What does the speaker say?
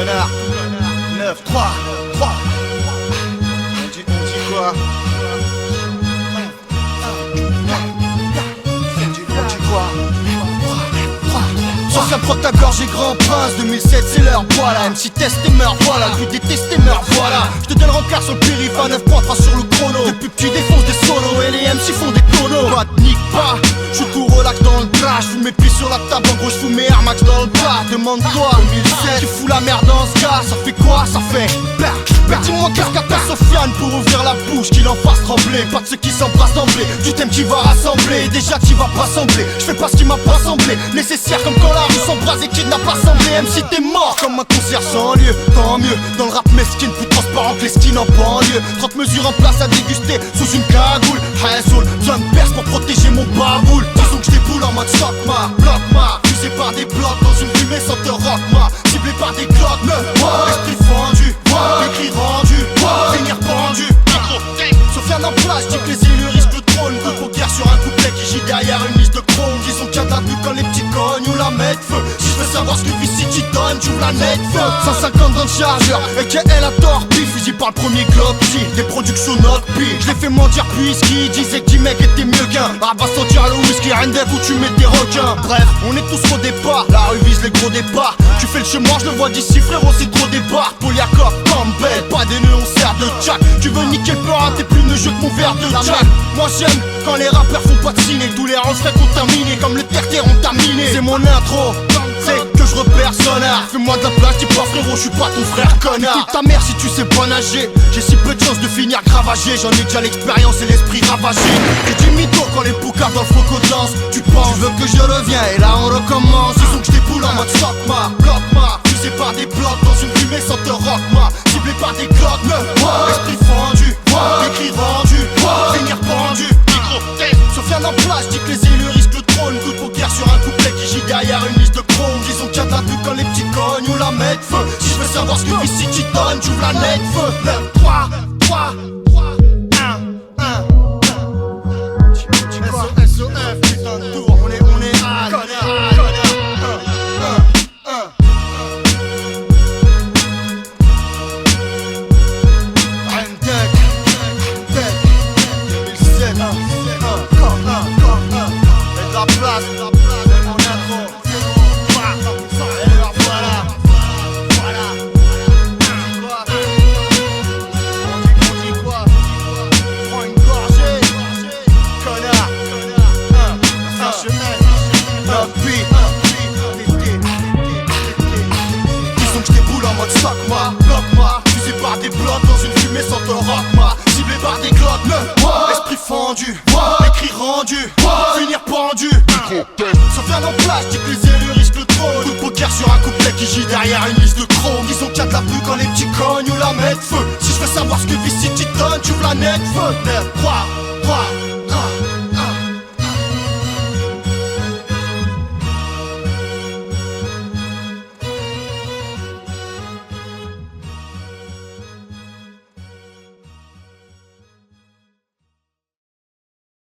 connard. 9, 3, 3. On dit quoi? On dit quoi? Ancien protagore, j'ai grand prince, 2007 c'est l'heure, voilà. MC teste et meurt, voilà. Plus détesté meurt, voilà. Je te donne rencard sur le périph' à 9.3 sur le chrono. Depuis que tu défonces des solos et les MC font des tonos. Pas de nique pas, je suis tout relax dans le trash. J'fous mes pieds sur la table, en gros j'fous mes Air Max dans le plat. Demande-toi, 2007, tu fous la merde dans ce gars. Ça fait quoi? Ça fait dis-moi qu'est-ce qu'attend Sofiane pour ouvrir la bouche, qu'il en fasse trembler. Pas de ceux qui s'embrassent d'emblée, du thème qui va rassembler. Déjà qui va pas sembler, j'fais pas ce qui m'a pas semblé nécessaire, comme quand la rue s'embrase et qui n'a pas semblé. MC t'es mort comme un concert sans lieu. Tant mieux, dans le rap mesquine, plus transparent que les skins en banlieue. 30 mesures en place à déguster sous une cagoule. Hazoul, besoin de perce pour protéger mon baboule. Disons que j'déboule en mode sock-ma, bloc-ma. Fusé par des blocs dans une fumée sans te rock-ma. Ciblé par des glocks, esprit fendu, écrit rendu, finir pendu. Sofiane en place, dis que les élus risquent le trône. Coup de poker sur un couplet qui gît derrière une liste de chrome. Disons qu'il y a de la pub quand les petits cognent ou la mettent feu. Si je veux savoir ce que Vici donne, j'ouvre la net feu. 150 dans le chargeur, et qu'elle a torpille. Fusil par le premier globe, des productions notes pire. Je l'ai fait mentir puisqu'il disait que 10 mecs étaient mieux qu'un. Va sentir le whisky, Rendez où tu mets des requins. Bref, on est tous au départ, la rue vise les gros départs. Tu fais le chemin, je le vois d'ici frérot, c'est trop départ. Poliakov, Campbell, pas des nœuds, on sert de jack. Tu veux niquer le peur, t'es plus ne jette mon verre de jack. Moi j'aime quand les rappeurs font pas de ciné. Tous les rangs seraient contaminés comme le terre-terre contaminé. C'est mon intro, c'est que je repère sonard. Fais-moi de la place, dis pas frérot, je suis pas ton frère connard. Écoute ta mère si tu sais pas nager. J'ai si peu de chance de finir gravagé. J'en ai déjà l'expérience et l'esprit ravagé. J'ai du mytho quand les poucards dans le froco dansent. Tu penses, tu veux que je reviens et là on recommence. Ils ont que je déboule en mode sock-ma, bloc-ma. Fusé par des blocs dans une fumée sans te rock-ma. Ciblé par des glocks, esprit fendu, écrit rendu, finir pendu. Sofiane en place, dis que les élus risquent le trône. Coup de poker sur un couplet qui gît derrière une liste de chrome. Disons qu'il y a de la pub quand les petits cognent ou la mettent feu. Si je veux savoir ce que Vici donne, j'ouvre la net feu. 9, 3, 3, 1, 1. SOF, putain de tour, on est à connard. Place, c'est mon intro. Et alors voilà. On dit quoi? Prends une gorgée, connard. Disons que je déboule en mode sock-ma, bloc-ma. Fusé par des blocs dans une fumée sans te rock-ma. Ciblé par des glocks, esprit fendu, écrit rendu, finir pendu. Sofiane en place, dis que les élus risquent le trône. Coup de poker sur un couplet qui gît derrière une liste de chrome. Disons qu'il y a de la pub quand les petits cognent ou la mettent feu. Si je veux savoir ce que Vici donne, j'ouvre la net feu. 9, 3, 3.